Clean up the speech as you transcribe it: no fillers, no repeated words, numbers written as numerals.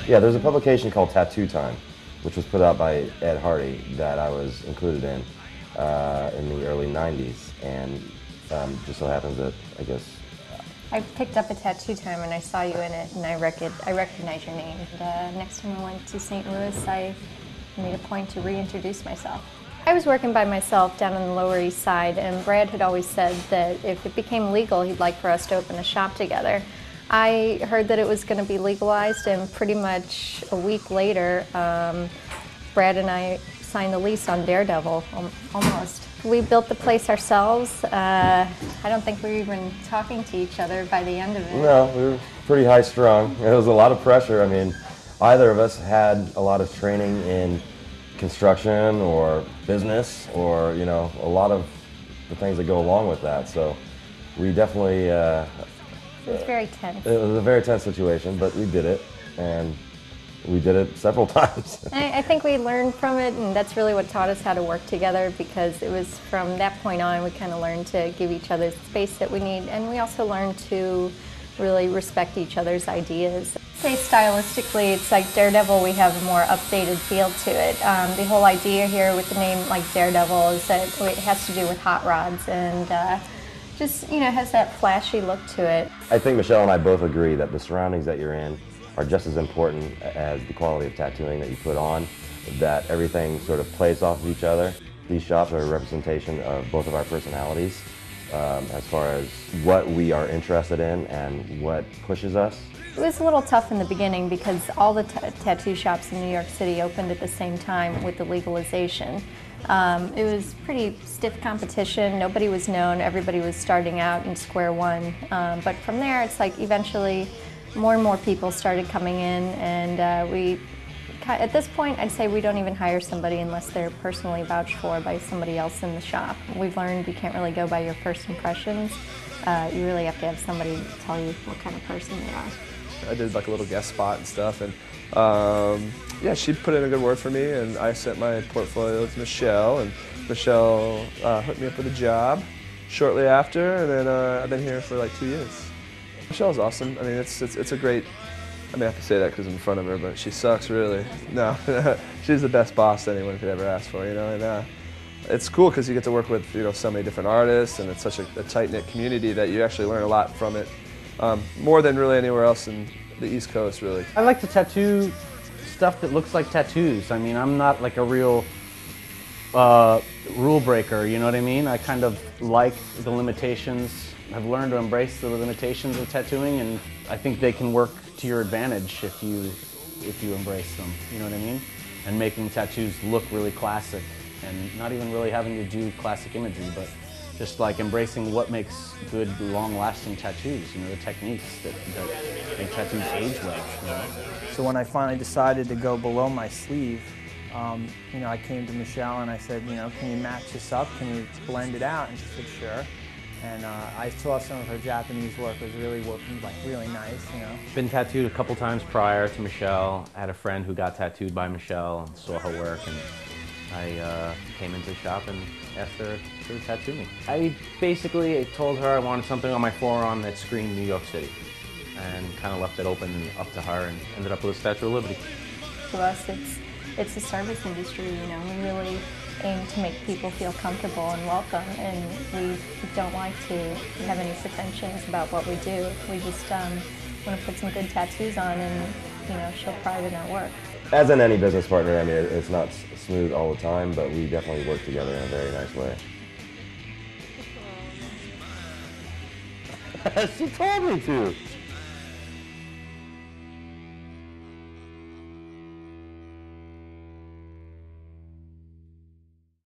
Yeah, there's a publication called Tattoo Time, which was put out by Ed Hardy that I was included in the early 90s, and just so happens that, I guess... I picked up a Tattoo Time and I saw you in it, and I recognize your name. And, next time I went to St. Louis, I made a point to reintroduce myself. I was working by myself down on the Lower East Side, and Brad had always said that if it became legal, he'd like for us to open a shop together. I heard that it was going to be legalized, and pretty much a week later, Brad and I signed the lease on DareDevil, almost. We built the place ourselves. I don't think we were even talking to each other by the end of it. No, we were pretty high strung. It was a lot of pressure. I mean, either of us had a lot of training in construction or business, or, you know, a lot of the things that go along with that. So we definitely... it was very tense. It was a very tense situation, but we did it, and we did it several times. I think we learned from it, and that's really what taught us how to work together, because it was from that point on we kind of learned to give each other the space that we need, and we also learned to really respect each other's ideas. Say stylistically, it's like DareDevil, we have a more updated feel to it. The whole idea here with the name like DareDevil is that it has to do with hot rods, and just, you know, has that flashy look to it. I think Michelle and I both agree that the surroundings that you're in are just as important as the quality of tattooing that you put on, that everything sort of plays off of each other. These shops are a representation of both of our personalities as far as what we are interested in and what pushes us. It was a little tough in the beginning because all the tattoo shops in New York City opened at the same time with the legalization. It was pretty stiff competition, nobody was known, everybody was starting out in square one. But from there, it's like eventually more and more people started coming in, and at this point, I'd say we don't even hire somebody unless they're personally vouched for by somebody else in the shop. We've learned you can't really go by your first impressions. You really have to have somebody tell you what kind of person they are. I did like a little guest spot and stuff, and yeah, she put in a good word for me, and I sent my portfolio to Michelle, and Michelle hooked me up with a job shortly after, and then I've been here for like 2 years. Michelle's awesome. I mean, it's a great, I mean, I have to say that because I'm in front of her, but she sucks, really. No, she's the best boss anyone could ever ask for, you know, and it's cool because you get to work with, you know, so many different artists, and it's such a tight-knit community that you actually learn a lot from it, more than really anywhere else in the East Coast, really. I like to tattoo stuff that looks like tattoos. I mean, I'm not like a real rule breaker, you know what I mean? I kind of like the limitations. I've learned to embrace the limitations of tattooing, and I think they can work to your advantage if you embrace them, you know what I mean? And making tattoos look really classic, and not even really having to do classic imagery, but just like embracing what makes good, long-lasting tattoos, you know, the techniques that make tattoos age well, you know? So when I finally decided to go below my sleeve, you know, I came to Michelle and I said, you know, can you match this up? Can you blend it out? And she said, sure. And I saw some of her Japanese work was really working, like really nice, you know. Been tattooed a couple times prior to Michelle. I had a friend who got tattooed by Michelle and saw her work, and I came into the shop and asked her to tattoo me. I basically told her I wanted something on my forearm that screamed New York City, and kind of left it open up to her, and ended up with a Statue of Liberty. To us, it's a service industry, you know. We really aim to make people feel comfortable and welcome, and we don't like to have any pretensions about what we do. We just want to put some good tattoos on and, you know, show pride in our work. As in any business partner, I mean, it's not smooth all the time, but we definitely work together in a very nice way. She told me to.